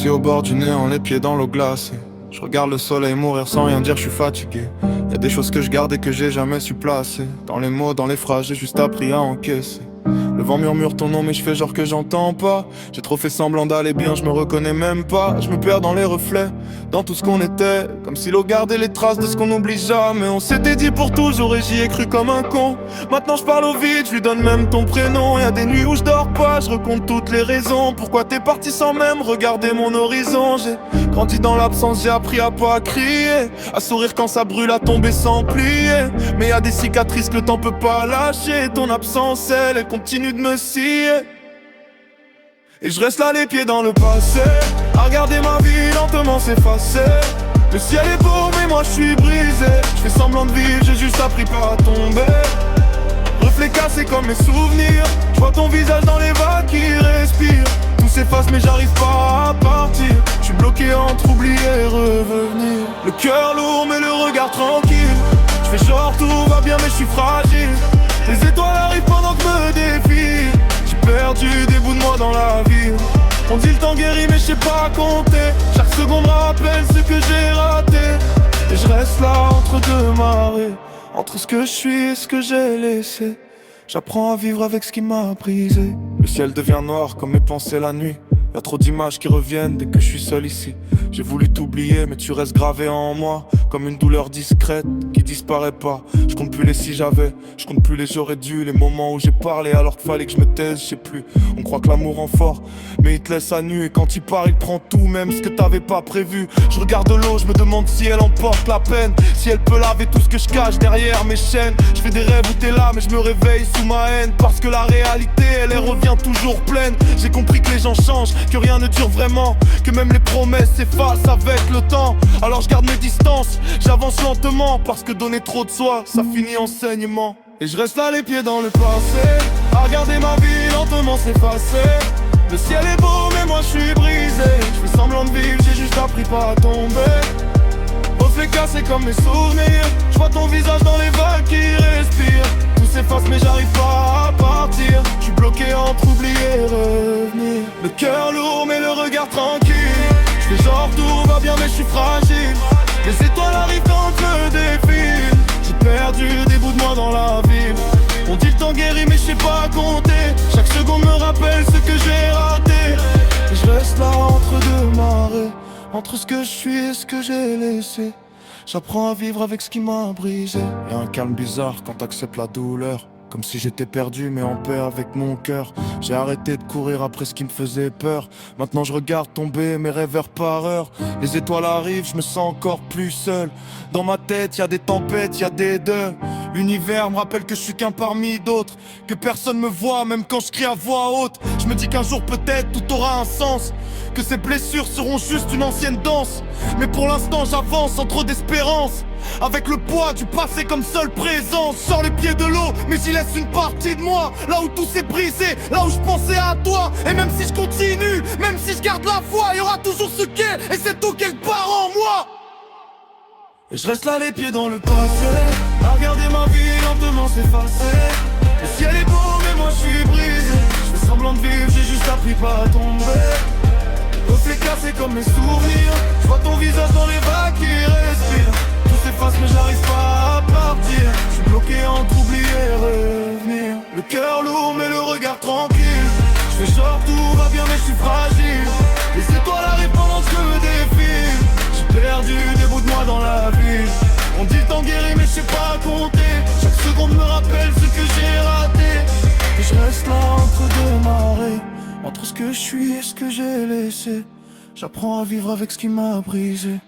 Assis au bord du néant, les pieds dans l'eau glacée. Je regarde le soleil mourir sans rien dire, je suis fatigué. Y'a des choses que je garde et que j'ai jamais su placer. Dans les mots, dans les phrases, j'ai juste appris à encaisser. Le vent murmure ton nom mais je fais genre que j'entends pas. J'ai trop fait semblant d'aller bien, je me reconnais même pas. Je me perds dans les reflets, dans tout ce qu'on était. Comme si l'eau gardait les traces de ce qu'on n'oublie jamais. On s'était dit pour toujours et j'y ai cru comme un con. Maintenant je parle au vide, je lui donne même ton prénom. Y'a des nuits où je dors pas, je recompte toutes les raisons. Pourquoi t'es parti sans même regarder mon horizon. J'ai grandi dans l'absence, j'ai appris à pas crier, à sourire quand ça brûle, à tomber sans plier. Mais y'a des cicatrices que le temps peut pas lâcher. Ton absence elle continue de me scier. Et je reste là les pieds dans le passé, à regarder ma vie lentement s'effacer. Le ciel est beau mais moi je suis brisé. Je fais semblant de vivre, j'ai juste appris pas à tomber. Reflet cassé comme mes souvenirs. Je vois ton visage dans les vagues qui respirent. Tout s'efface mais j'arrive pas à partir. Je suis bloqué entre oublier et revenir. Le cœur lourd mais le regard tranquille. Je fais genre tout va bien mais je suis fragile. Les étoiles arrivent pendant que me défile. J'ai perdu des bouts de moi dans la ville. On dit le temps guérit mais je sais pas compter. Chaque seconde me rappelle ce que j'ai raté. Et je reste là entre deux marées, entre ce que je suis et ce que j'ai laissé. J'apprends à vivre avec ce qui m'a brisé. Le ciel devient noir comme mes pensées la nuit. Y'a trop d'images qui reviennent dès que je suis seul ici. J'ai voulu t'oublier mais tu restes gravé en moi, comme une douleur discrète qui disparaît pas. Je compte plus les si j'avais, je compte plus les j'aurais dû. Les moments où j'ai parlé alors qu'il fallait que je me taise, je sais plus. On croit que l'amour rend fort mais il te laisse à nu. Et quand il part il prend tout, même ce que t'avais pas prévu. Je regarde l'eau, je me demande si elle emporte la peine, si elle peut laver tout ce que je cache derrière mes chaînes. Je fais des rêves où t'es là mais je me réveille sous ma haine. Parce que la réalité elle revient toujours pleine. J'ai compris que les gens changent, que rien ne dure vraiment, que même les promesses s'effacent avec le temps. Alors je garde mes distances, j'avance lentement. Parce que donner trop de soi, ça finit en saignement. Et je reste là les pieds dans le passé, à regarder ma vie lentement s'effacer. Le ciel est beau mais moi je suis brisé. Je fais semblant de vivre, j'ai juste appris pas à tomber. Reflet cassé comme mes souvenirs. Je vois ton visage dans les vagues qui respirent. Tout s'efface mais j'arrive pas à partir. Je suis bloqué entre oublier et revenir. Le cœur lourd mais le regard tranquille. Je fais genre tout va bien mais je suis fragile. Les étoiles arrivent quand je me défile. J'ai perdu des bouts de moi dans la ville. On dit le temps guérit mais je sais pas compter. Chaque seconde me rappelle ce que j'ai raté. Et je reste là entre deux marées, entre ce que je suis et ce que j'ai laissé. J'apprends à vivre avec ce qui m'a brisé. Y'a un calme bizarre quand t'acceptes la douleur, comme si j'étais perdu mais en paix avec mon cœur. J'ai arrêté de courir après ce qui me faisait peur. Maintenant je regarde tomber mes rêveurs par heure. Les étoiles arrivent, je me sens encore plus seul. Dans ma tête y'a des tempêtes, y'a des deuils. L'univers me rappelle que je suis qu'un parmi d'autres, que personne me voit même quand je crie à voix haute. Je me dis qu'un jour peut-être tout aura un sens, que ces blessures seront juste une ancienne danse. Mais pour l'instant j'avance sans trop d'espérance, avec le poids du passé comme seule présence. Sors les pieds de l'eau mais j'y laisse une partie de moi. Là où tout s'est brisé, là où je pensais à toi. Et même si je continue, même si je garde la foi, il y aura toujours ce qu'est, et c'est tout quelque part en moi. Et je reste là les pieds dans le passé, à regarder ma vie lentement s'effacer. Le ciel est beau mais moi je suis brisé. Je fais semblant de vivre, j'ai juste appris pas à tomber. Reflet cassé comme mes souvenirs. Je vois ton visage dans les vagues qui respirent. Tout s'efface mais j'arrive pas à partir. Je suis bloqué entre oublier et revenir. Le cœur lourd mais le regard tranquille. Je fais genre tout va bien mais je suis fragile. Les étoiles arrivent pendant que je me défile. J'ai perdu des bouts de moi dans la ville. On dit le temps guérit mais je sais pas compter. Chaque seconde me rappelle ce que j'ai raté. Et je reste là entre deux marées, entre ce que je suis et ce que j'ai laissé. J'apprends à vivre avec ce qui m'a brisé.